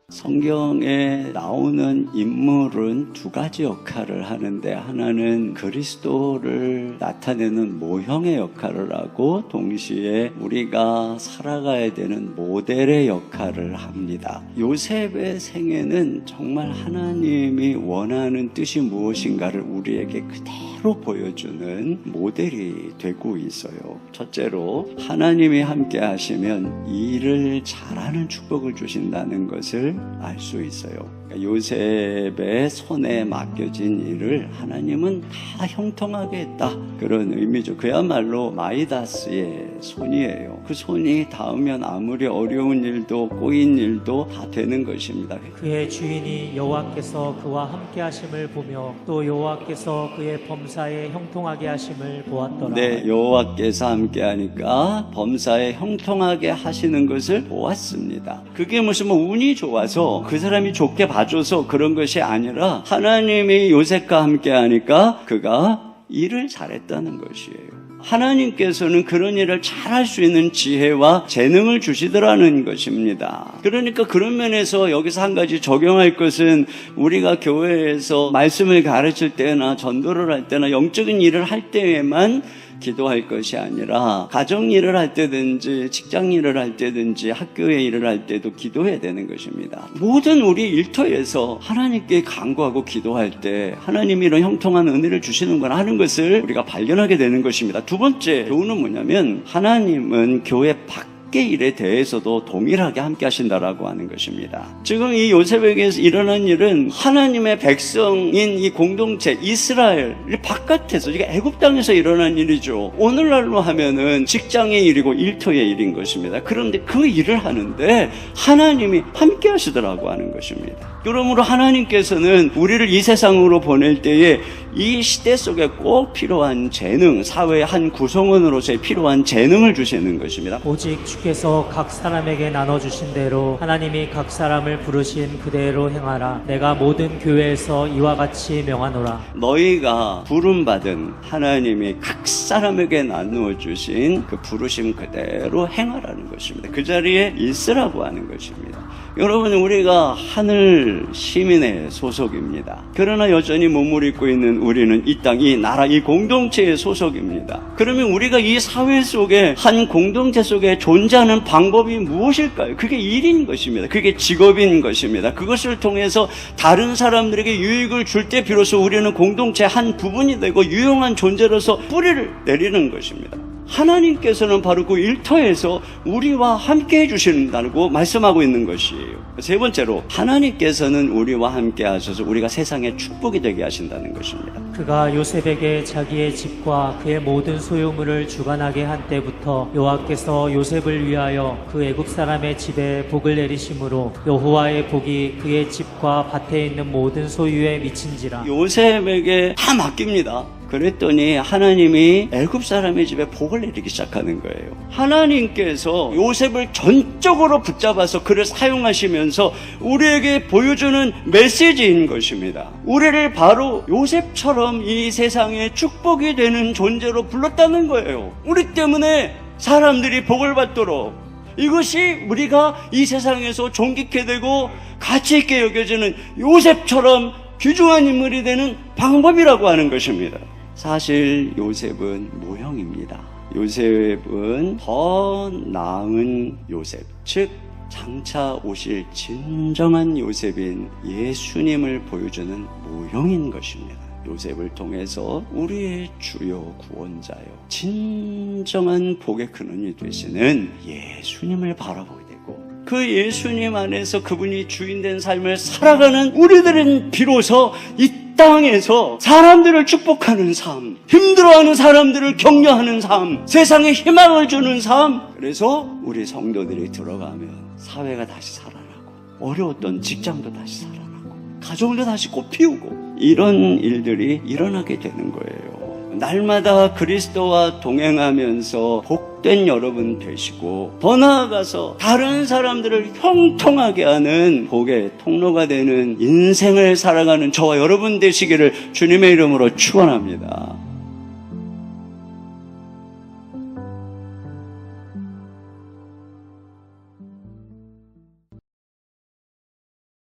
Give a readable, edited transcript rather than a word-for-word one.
성경에 나오는 인물은 두 가지 역할을 하는데, 하나는 그리스도를 나타내는 모형의 역할을 하고 동시에 우리가 살아가야 되는 모델의 역할을 합니다. 요셉의 생애는 정말 하나님이 원하는 뜻이 무엇인가를 우리에게 그대로 보여주는 모델이 되고 있어요. 첫째로, 하나님이 함께 하시면 일을 잘하는 축복을 주신다는 것을 알 수 있어요. 요셉의 손에 맡겨진 일을 하나님은 다 형통하게 했다, 그런 의미죠. 그야말로 마이다스의 손이에요. 그 손이 닿으면 아무리 어려운 일도 꼬인 일도 다 되는 것입니다. 그의 주인이 여호와께서 그와 함께 하심을 보며 또 여호와께서 그의 범사에 형통하게 하심을 보았더라. 네, 여호와께서 함께 하니까 범사에 형통하게 하시는 것을 보았습니다. 그게 무슨 운이 좋아서 그 사람이 좋게 봐줘서 그런 것이 아니라 하나님이 요셉과 함께 하니까 그가 일을 잘했다는 것이에요. 하나님께서는 그런 일을 잘할 수 있는 지혜와 재능을 주시더라는 것입니다. 그러니까 그런 면에서 여기서 한 가지 적용할 것은, 우리가 교회에서 말씀을 가르칠 때나 전도를 할 때나 영적인 일을 할 때에만 기도할 것이 아니라 가정 일을 할 때든지 직장 일을 할 때든지 학교의 일을 할 때도 기도해야 되는 것입니다. 모든 우리 일터에서 하나님께 간구하고 기도할 때 하나님이 이런 형통한 은혜를 주시는구나 하는 것을 우리가 발견하게 되는 것입니다. 두 번째 교훈은 뭐냐면, 하나님은 교회 밖 일에 대해서도 동일하게 함께 하신다라고 하는 것입니다. 지금 이 요셉에게 일어난 일은 하나님의 백성인 이 공동체 이스라엘 바깥에서, 이게 애굽 땅에서 일어난 일이죠. 오늘날로 하면은 직장의 일이고 일터의 일인 것입니다. 그런데 그 일을 하는데 하나님이 함께 하시더라고 하는 것입니다. 그러므로 하나님께서는 우리를 이 세상으로 보낼 때에 이 시대 속에 꼭 필요한 재능, 사회의 한 구성원으로서의 필요한 재능을 주시는 것입니다. 오직 주께서 각 사람에게 나눠주신 대로 하나님이 각 사람을 부르신 그대로 행하라. 내가 모든 교회에서 이와 같이 명하노라. 너희가 부름받은 하나님이 각 사람에게 나누어 주신 그 부르심 그대로 행하라는 것입니다. 그 자리에 있으라고 하는 것입니다. 여러분, 우리가 하늘 시민의 소속입니다. 그러나 여전히 몸을 입고 있는 우리는 이 땅, 이 나라, 이 공동체의 소속입니다. 그러면 우리가 이 사회 속에, 한 공동체 속에 존재하는 방법이 무엇일까요? 그게 일인 것입니다. 그게 직업인 것입니다. 그것을 통해서 다른 사람들에게 유익을 줄 때 비로소 우리는 공동체 한 부분이 되고 유용한 존재로서 뿌리를 내리는 것입니다. 하나님께서는 바로 그 일터에서 우리와 함께 해주신다고 말씀하고 있는 것이에요. 세 번째로, 하나님께서는 우리와 함께 하셔서 우리가 세상에 축복이 되게 하신다는 것입니다. 그가 요셉에게 자기의 집과 그의 모든 소유물을 주관하게 한 때부터 여호와께서 요셉을 위하여 그 애굽 사람의 집에 복을 내리심으로 여호와의 복이 그의 집과 밭에 있는 모든 소유에 미친지라. 요셉에게 다 맡깁니다. 그랬더니 하나님이 애굽 사람의 집에 복을 내리기 시작하는 거예요. 하나님께서 요셉을 전적으로 붙잡아서 그를 사용하시면서 우리에게 보여주는 메시지인 것입니다. 우리를 바로 요셉처럼 이 세상에 축복이 되는 존재로 불렀다는 거예요. 우리 때문에 사람들이 복을 받도록, 이것이 우리가 이 세상에서 존귀케 되고 가치 있게 여겨지는 요셉처럼 귀중한 인물이 되는 방법이라고 하는 것입니다. 사실 요셉은 모형입니다. 요셉은 더 나은 요셉, 즉 장차 오실 진정한 요셉인 예수님을 보여주는 모형인 것입니다. 요셉을 통해서 우리의 주요 구원자요, 진정한 복의 근원이 되시는 예수님을 바라보게 되고, 그 예수님 안에서 그분이 주인된 삶을 살아가는 우리들은 비로소 이 땅에서 사람들을 축복하는 삶, 힘들어하는 사람들을 격려하는 삶, 세상에 희망을 주는 삶. 그래서 우리 성도들이 들어가면 사회가 다시 살아나고, 어려웠던 직장도 다시 살아나고, 가정도 다시 꽃피우고, 이런 일들이 일어나게 되는 거예요. 날마다 그리스도와 동행하면서 복된 여러분 되시고, 더 나아가서 다른 사람들을 형통하게 하는 복의 통로가 되는 인생을 살아가는 저와 여러분 되시기를 주님의 이름으로 축원합니다.